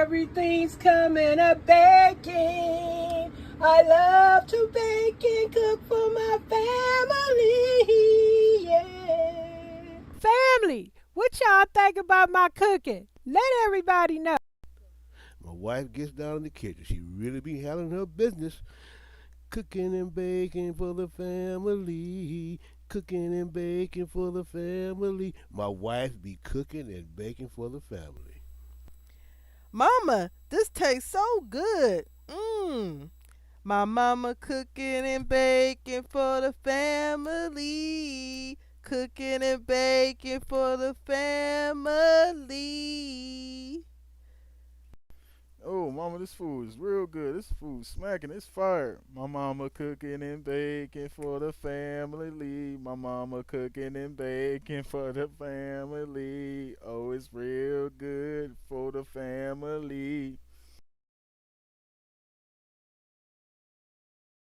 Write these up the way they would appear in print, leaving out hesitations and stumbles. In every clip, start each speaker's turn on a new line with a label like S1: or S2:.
S1: Everything's coming up baking. I love to bake and cook for my family. Yeah. Family, what y'all think about my cooking? Let everybody know.
S2: My wife gets down in the kitchen. She really be handling her business. Cooking and baking for the family. Cooking and baking for the family. My wife be cooking and baking for the family.
S3: Mama, this tastes so good. Mmm. My mama cooking and baking for the family. Cooking and baking for the family.
S4: Oh, mama, this food is real good. This food smacking. It's fire. My mama cooking and baking for the family. My mama cooking and baking for the family. Oh, it's real good for the family.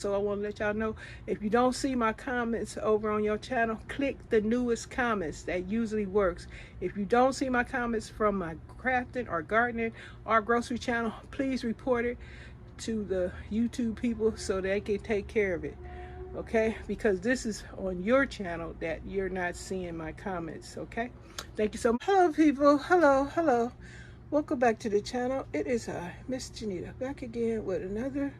S1: So I want to let y'all know, if you don't see my comments over on your channel, click the newest comments. That usually works. If you don't see my comments from my crafting or gardening or grocery channel, please report it to the YouTube people so they can take care of it. Okay, because this is on your channel that you're not seeing my comments. Okay, thank you so much. Hello people, hello, welcome back to the channel. It is Miss Janita, back again with another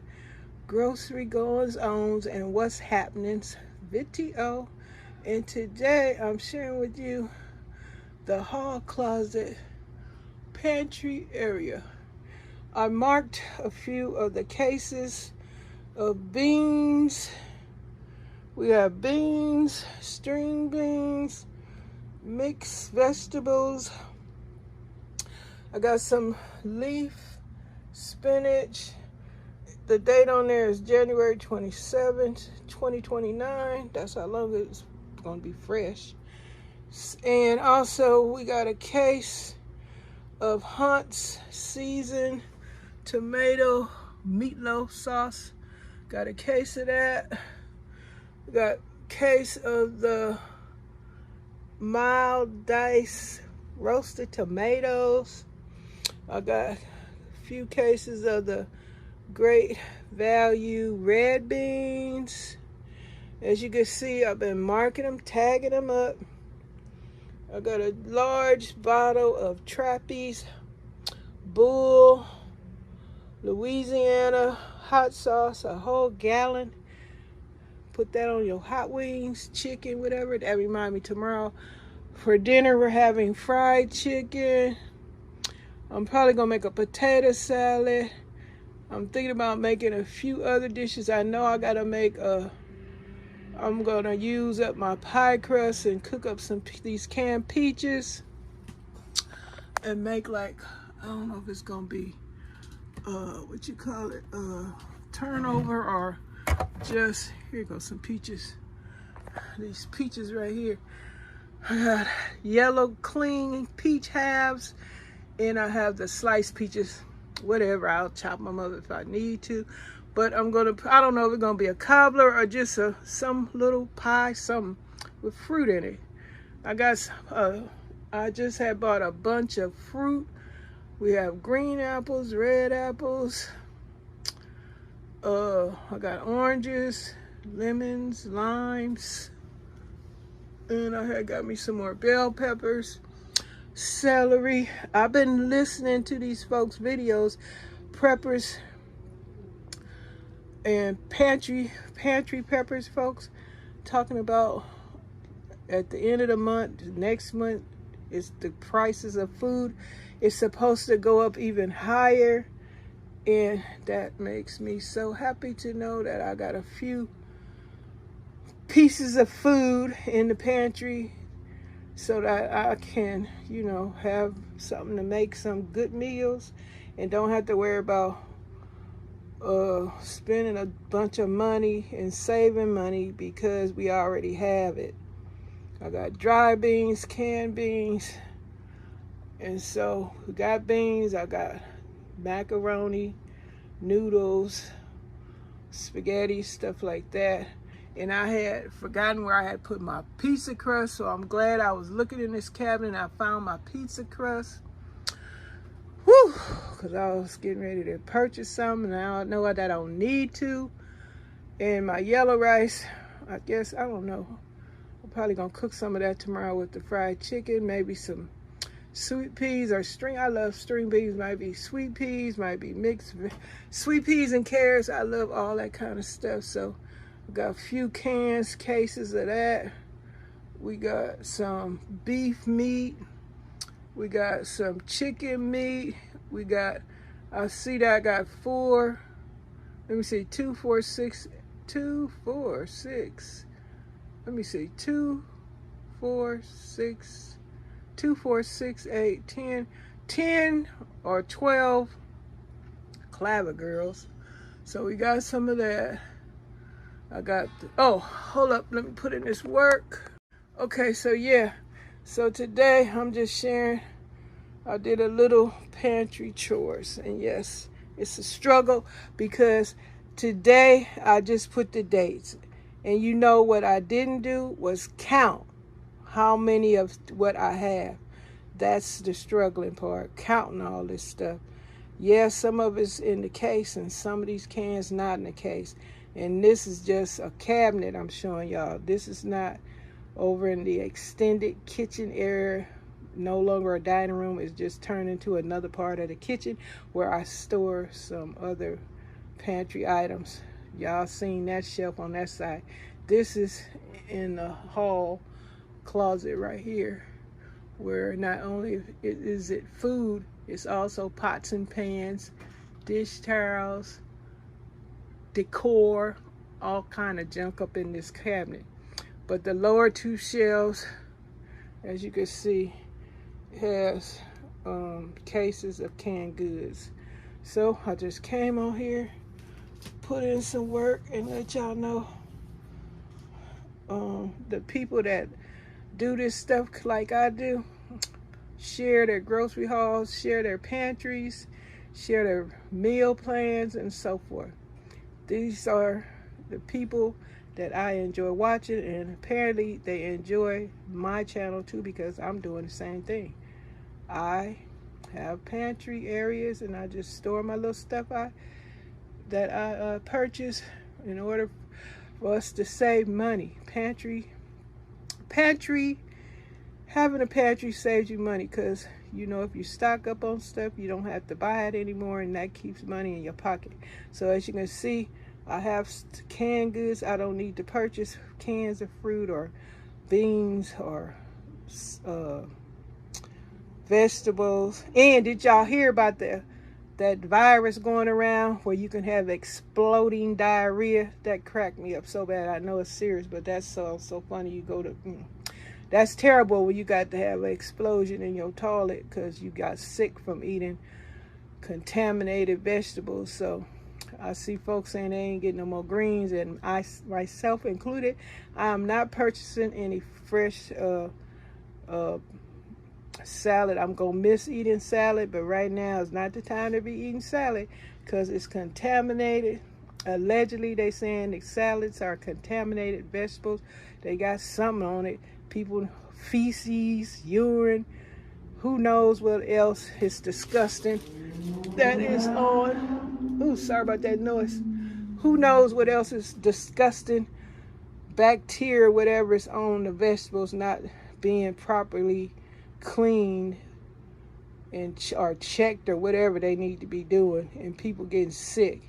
S1: grocery goings ons and what's happenings video. And today I'm sharing with you the hall closet pantry area. I marked a few of the cases of beans. We have beans, string beans, mixed vegetables. I got some leaf spinach. The date on there is January 27th, 2029. That's how long it's going to be fresh. And also we got a case of Hunt's seasoned tomato meatloaf sauce. Got a case of that. We got a case of the mild diced roasted tomatoes. I got a few cases of the great value red beans. As you can see, I've been marking them, tagging them up. I got a large bottle of Trappy's Bull Louisiana hot sauce, a whole gallon. Put that on your hot wings, chicken, whatever. That remind me, tomorrow for dinner we're having fried chicken. I'm probably gonna make a potato salad. I'm thinking about making a few other dishes. I know I gotta make I'm gonna use up my pie crust and cook up these canned peaches and make, like, I don't know if it's gonna be what you call it, turnover, or just, here goes some peaches. These peaches right here. I got yellow clean peach halves, and I have the sliced peaches. Whatever, I'll chop them up if I need to. But I don't know if it's gonna be a cobbler or just some little pie, something with fruit in it. I just had bought a bunch of fruit. We have green apples, red apples. I got oranges, lemons, limes, and I had got me some more bell peppers. Celery. I've been listening to these folks' videos, preppers and pantry peppers folks, talking about at the end of the month, next month, is the prices of food is supposed to go up even higher, and that makes me so happy to know that I got a few pieces of food in the pantry so that I can, you know, have something to make some good meals and don't have to worry about spending a bunch of money and saving money because we already have it. I got dry beans, canned beans, and so we got beans. I got macaroni, noodles, spaghetti, stuff like that. And I had forgotten where I had put my pizza crust, so I'm glad I was looking in this cabinet and I found my pizza crust. Whew, because I was getting ready to purchase some, and I know that I don't need to. And my yellow rice, I guess, I don't know. I'm probably going to cook some of that tomorrow with the fried chicken, maybe some sweet peas or I love string beans, might be sweet peas, might be mixed sweet peas and carrots. I love all that kind of stuff. So we got a few cases of that. We got some beef meat. We got some chicken meat. We got, I see that I got 4, let me see, 2, 4, 6, 2, 4, 6. Let me see, 2, 4, 6, 2, 4, 6, 8, 10, 10 or 12 clabber girls. So we got some of that. I got, oh, hold up, let me put in this work. Okay, so yeah, so today I'm just sharing, I did a little pantry chores, and yes, it's a struggle because today I just put the dates, and you know what I didn't do was count how many of what I have. That's the struggling part, counting all this stuff. Yeah, some of it's in the case and some of these cans not in the case. And this is just a cabinet I'm showing y'all. This is not over in the extended kitchen area. No longer a dining room. It's just turned into another part of the kitchen where I store some other pantry items. Y'all seen that shelf on that side. This is in the hall closet right here, where not only is it food, it's also pots and pans, dish towels, decor, all kind of junk up in this cabinet. But the lower 2 shelves, as you can see, has cases of canned goods. So I just came on here, put in some work, and let y'all know the people that do this stuff like I do, share their grocery hauls, share their pantries, share their meal plans, and so forth. These are the people that I enjoy watching, and apparently they enjoy my channel too, because I'm doing the same thing. I have pantry areas, and I just store my little stuff that I purchase in order for us to save money. Having a pantry saves you money, because you know, if you stock up on stuff, you don't have to buy it anymore, and that keeps money in your pocket. So as you can see, I have canned goods. I don't need to purchase cans of fruit or beans or vegetables. And did y'all hear about that virus going around where you can have exploding diarrhea? That cracked me up so bad. I know it's serious, but that's so funny. You go to that's terrible when you got to have an explosion in your toilet because you got sick from eating contaminated vegetables. So I see folks saying they ain't getting no more greens, and I myself included, I am not purchasing any fresh salad. I'm gonna miss eating salad, but right now is not the time to be eating salad because it's contaminated. Allegedly, they saying the salads are contaminated vegetables. They got something on it. People feces, urine, who knows what else is disgusting that is on. Ooh, sorry about that noise. Who knows what else is disgusting bacteria, whatever is on the vegetables not being properly cleaned and or checked or whatever they need to be doing, and people getting sick.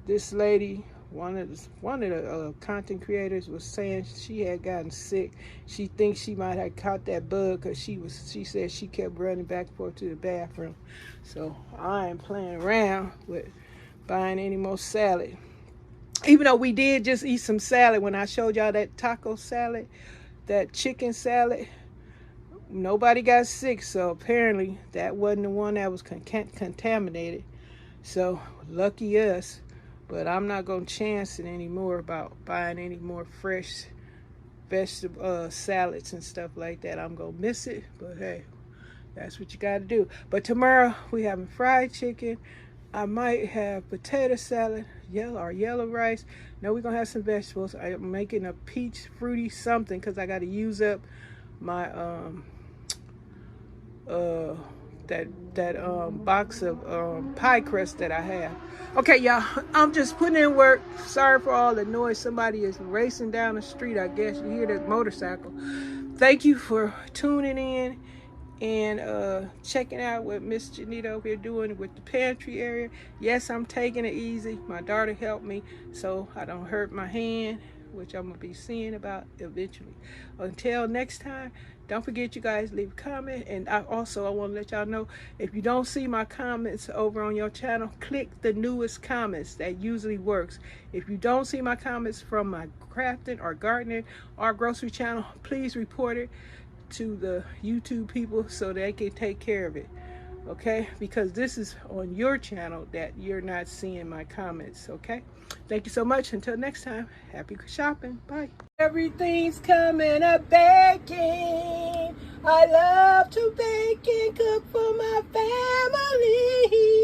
S1: This lady, one of the content creators, was saying she had gotten sick. She thinks she might have caught that bug because she said she kept running back and forth to the bathroom. So I ain't playing around with buying any more salad. Even though we did just eat some salad when I showed y'all that taco salad, that chicken salad, nobody got sick. So apparently that wasn't the one that was contaminated. So lucky us. But I'm not going to chance it anymore about buying any more fresh vegetable salads and stuff like that. I'm going to miss it. But hey, that's what you got to do. But tomorrow we having fried chicken. I might have potato salad, yellow rice. No, we're going to have some vegetables. I'm making a peach fruity something because I got to use up my box of pie crust that I have. Okay, y'all, I'm just putting in work. Sorry for all the noise. Somebody is racing down the street. I guess you hear the motorcycle. Thank you for tuning in and checking out what Miss Janita over here doing with the pantry area. Yes, I'm taking it easy. My daughter helped me so I don't hurt my hand, which I'm gonna be seeing about eventually. Until next time, don't forget, you guys, leave a comment. And I want to let y'all know, if you don't see my comments over on your channel, click the newest comments. That usually works. If you don't see my comments from my crafting or gardening or grocery channel, please report it to the YouTube people so they can take care of it. Okay, because this is on your channel that you're not seeing my comments. Okay, thank you so much. Until next time, happy shopping. Bye. Everything's coming up baking. I love to bake and cook for my family.